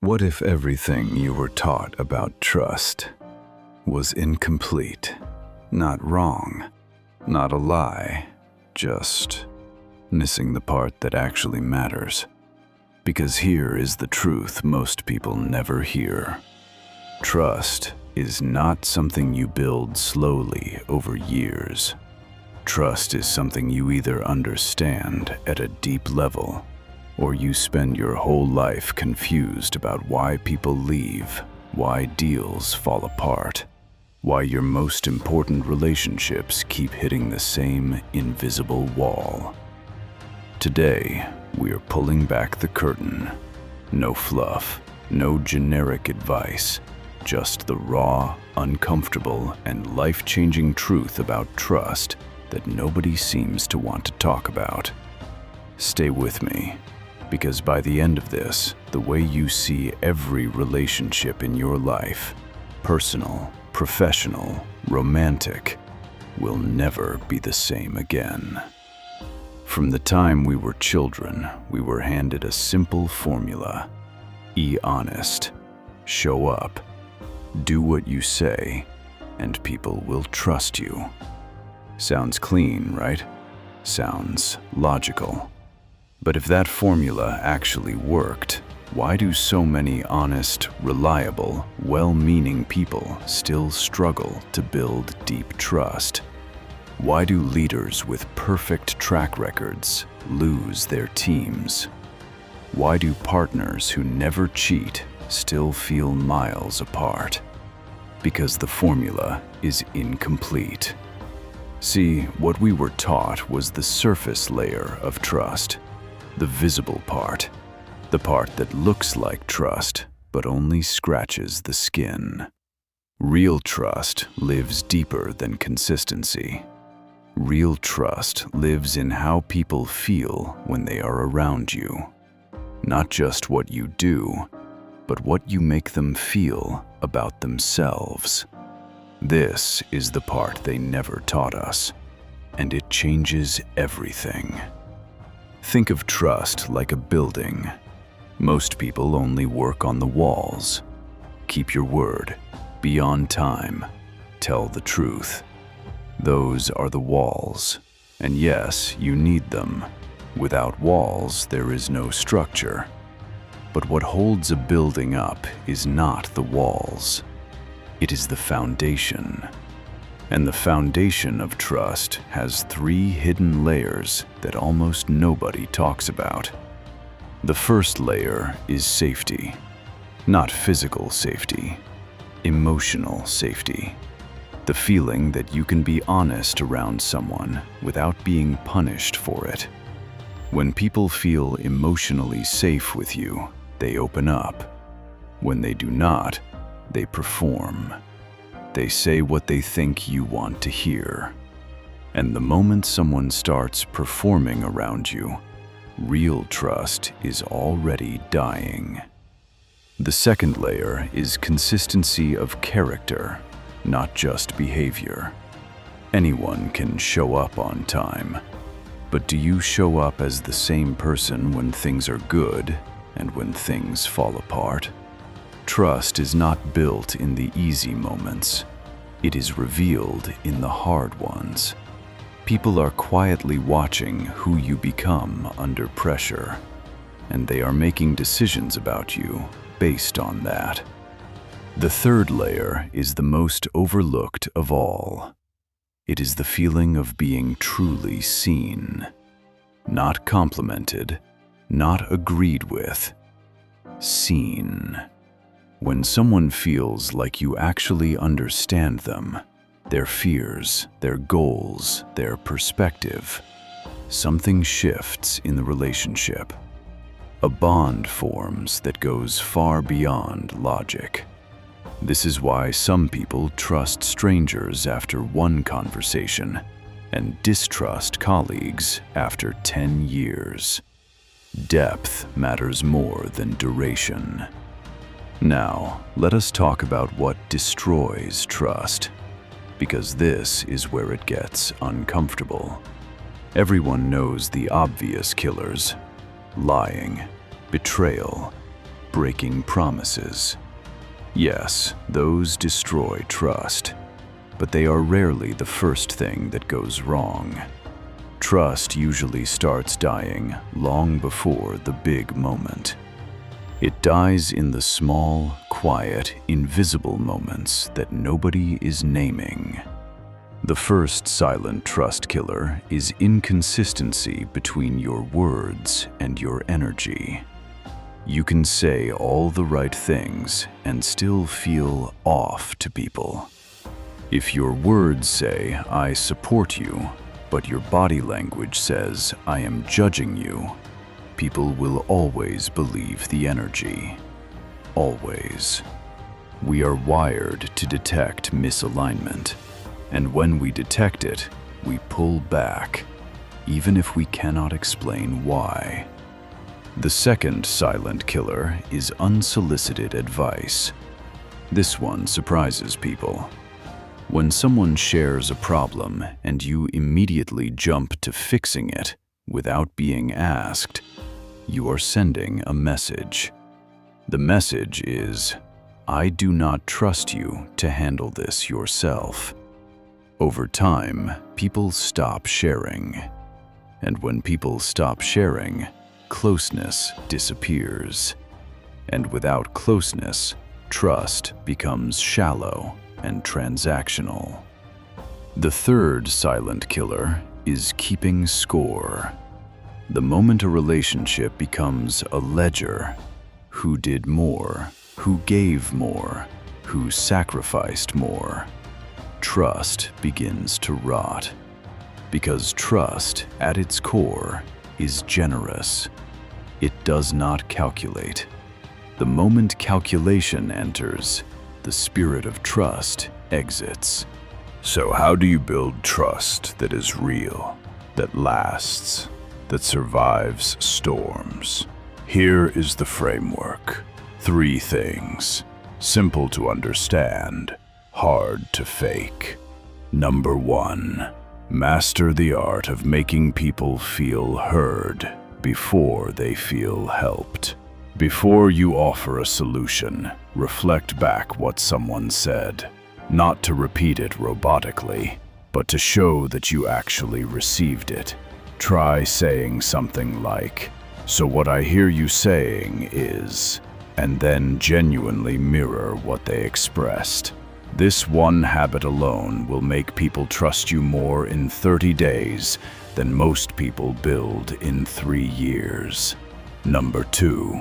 What if everything you were taught about trust was incomplete, not wrong, not a lie, just missing the part that actually matters? Because here is the truth most people never hear. Trust is not something you build slowly over years. Trust is something you either understand at a deep level, or you spend your whole life confused about why people leave, why deals fall apart, why your most important relationships keep hitting the same invisible wall. Today, we are pulling back the curtain. No fluff, no generic advice, just the raw, uncomfortable, and life-changing truth about trust that nobody seems to want to talk about. Stay with me, because by the end of this, the way you see every relationship in your life, personal, professional, romantic, will never be the same again. From the time we were children, we were handed a simple formula: be honest, show up, do what you say, and people will trust you. Sounds clean, right? Sounds logical. But if that formula actually worked, why do so many honest, reliable, well-meaning people still struggle to build deep trust? Why do leaders with perfect track records lose their teams? Why do partners who never cheat still feel miles apart? Because the formula is incomplete. See, what we were taught was the surface layer of trust. The visible part, the part that looks like trust, but only scratches the skin. Real trust lives deeper than consistency. Real trust lives in how people feel when they are around you. Not just what you do, but what you make them feel about themselves. This is the part they never taught us, and it changes everything. Think of trust like a building. Most people only work on the walls. Keep your word, be on time, tell the truth. Those are the walls. And yes, you need them. Without walls, there is no structure. But what holds a building up is not the walls. It is the foundation. And the foundation of trust has 3 hidden layers that almost nobody talks about. The first layer is safety. Not physical safety, emotional safety. The feeling that you can be honest around someone without being punished for it. When people feel emotionally safe with you, they open up. When they do not, they perform. They say what they think you want to hear. And the moment someone starts performing around you, real trust is already dying. The second layer is consistency of character, not just behavior. Anyone can show up on time, but do you show up as the same person when things are good and when things fall apart? Trust is not built in the easy moments. It is revealed in the hard ones. People are quietly watching who you become under pressure, and they are making decisions about you based on that. The third layer is the most overlooked of all. It is the feeling of being truly seen. Not complimented, not agreed with. Seen. When someone feels like you actually understand them, their fears, their goals, their perspective, something shifts in the relationship. A bond forms that goes far beyond logic. This is why some people trust strangers after one conversation and distrust colleagues after 10 years. Depth matters more than duration. Now, let us talk about what destroys trust, because this is where it gets uncomfortable. Everyone knows the obvious killers: lying, betrayal, breaking promises. Yes, those destroy trust, but they are rarely the first thing that goes wrong. Trust usually starts dying long before the big moment. It dies in the small, quiet, invisible moments that nobody is naming. The first silent trust killer is inconsistency between your words and your energy. You can say all the right things and still feel off to people. If your words say, "I support you," but your body language says, "I am judging you," people will always believe the energy. Always. We are wired to detect misalignment, and when we detect it, we pull back, even if we cannot explain why. The second silent killer is unsolicited advice. This one surprises people. When someone shares a problem and you immediately jump to fixing it without being asked, you are sending a message. The message is, "I do not trust you to handle this yourself." Over time, people stop sharing. And when people stop sharing, closeness disappears. And without closeness, trust becomes shallow and transactional. The third silent killer is keeping score. The moment a relationship becomes a ledger, who did more, who gave more, who sacrificed more, trust begins to rot. Because trust, at its core, is generous. It does not calculate. The moment calculation enters, the spirit of trust exits. So how do you build trust that is real, that lasts, that survives storms? Here is the framework. 3 things. Simple to understand, hard to fake. Number 1. Master the art of making people feel heard before they feel helped. Before you offer a solution, reflect back what someone said, not to repeat it robotically, but to show that you actually received it. Try saying something like, "So what I hear you saying is," and then genuinely mirror what they expressed. This one habit alone will make people trust you more in 30 days than most people build in 3 years. Number 2.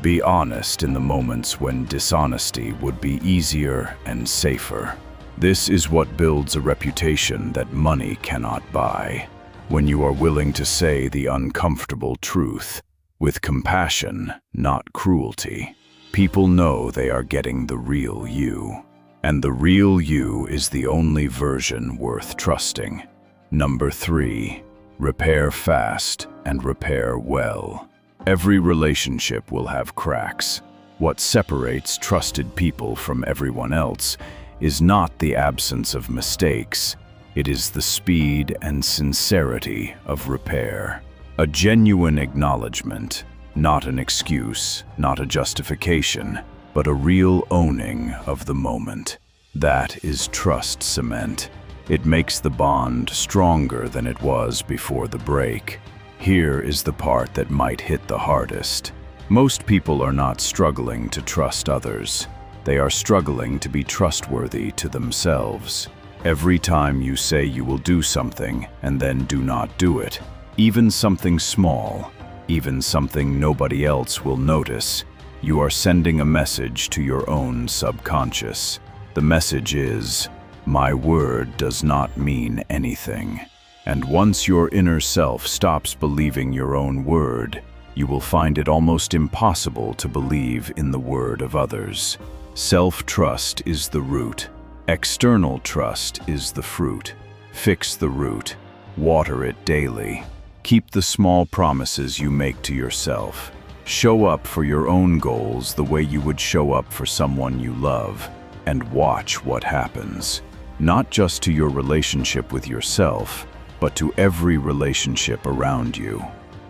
Be honest in the moments when dishonesty would be easier and safer. This is what builds a reputation that money cannot buy. When you are willing to say the uncomfortable truth, with compassion, not cruelty, people know they are getting the real you. And the real you is the only version worth trusting. Number 3. Repair fast and repair well. Every relationship will have cracks. What separates trusted people from everyone else is not the absence of mistakes. It is the speed and sincerity of repair. A genuine acknowledgement, not an excuse, not a justification, but a real owning of the moment. That is trust cement. It makes the bond stronger than it was before the break. Here is the part that might hit the hardest. Most people are not struggling to trust others. They are struggling to be trustworthy to themselves. Every time you say you will do something and then do not do it, even something small, even something nobody else will notice, you are sending a message to your own subconscious. The message is, "My word does not mean anything." And once your inner self stops believing your own word, you will find it almost impossible to believe in the word of others. Self-trust is the root. External trust is the fruit. Fix the root. Water it daily. Keep the small promises you make to yourself. Show up for your own goals the way you would show up for someone you love. And watch what happens. Not just to your relationship with yourself, but to every relationship around you.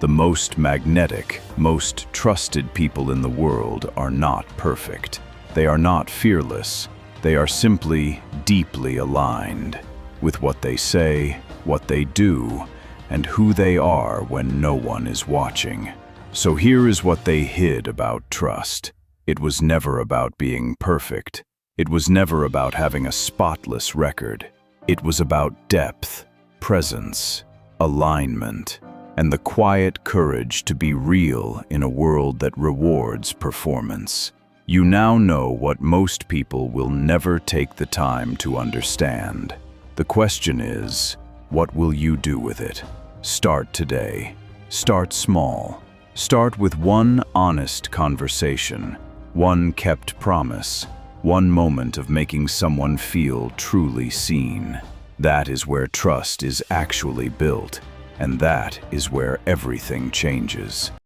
The most magnetic, most trusted people in the world are not perfect. They are not fearless. They are simply deeply aligned with what they say, what they do, and who they are when no one is watching. So here is what they hid about trust. It was never about being perfect. It was never about having a spotless record. It was about depth, presence, alignment, and the quiet courage to be real in a world that rewards performance. You now know what most people will never take the time to understand. The question is, what will you do with it? Start today. Start small. Start with one honest conversation, one kept promise, one moment of making someone feel truly seen. That is where trust is actually built, and that is where everything changes.